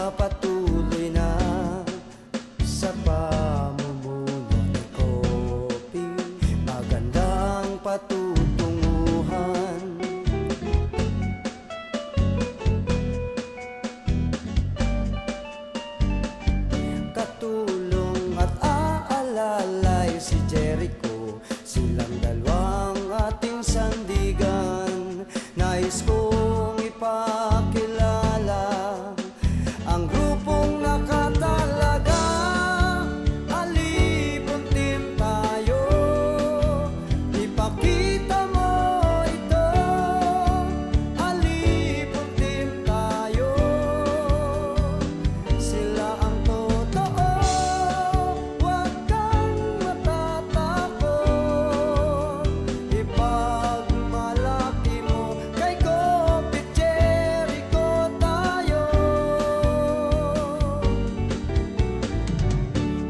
magpapatuloy na sa pamumuno ni Kopi. Magandang patutunguhan, katulong at aalalay si Jericho. Silang dalawang ating sandigan. Nais kong ipakilala ang grupong nakatalaga. Alipon team tayo, ipakita mo ito. Alipon team tayo, sila ang totoo. Huwag kang matatakot, ipagmalaki mo kay Kopi Jericho tayo.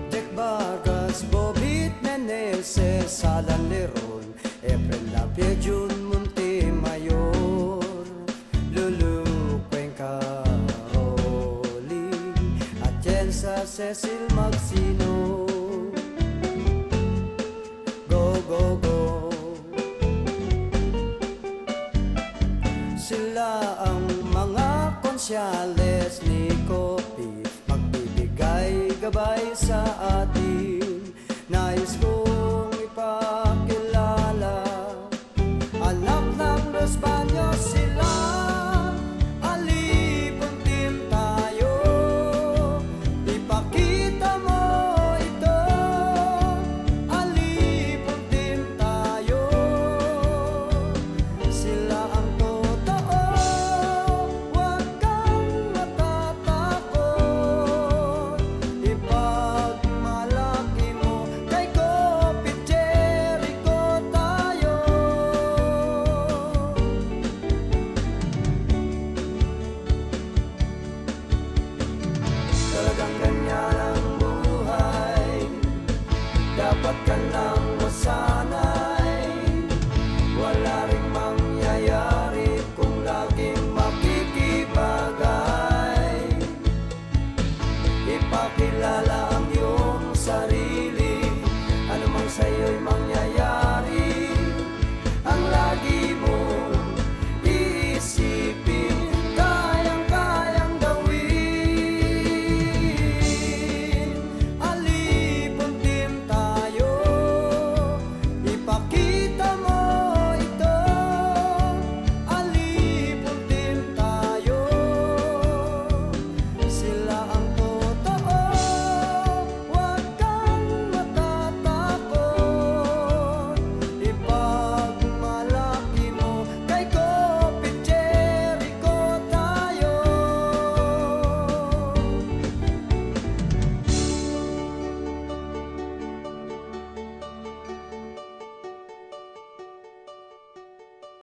Jack Vargas, Bobit Meneses, Alan Leron, Efren Lapie, Jun Montemayor, Lulu Cuenca, Rolly at Jensa Cecil Magsino. Go, go, go. Sila ang mga konsyales ni Kopi, magbibigay gabay sa atin. Nais kong ipakilala, anak ng Los Baños sila. Alipon team tayo, ipakita mo ito. Alipon team tayo, sila ang totoo. Huwag kang matatakot, ipagmalaki mo kay Kopi Jericho tayo. Talagang ganyan ang buhay, dapat ka lang masanay. Wala ring mangyayari kung laging makikibagay. Ipakilala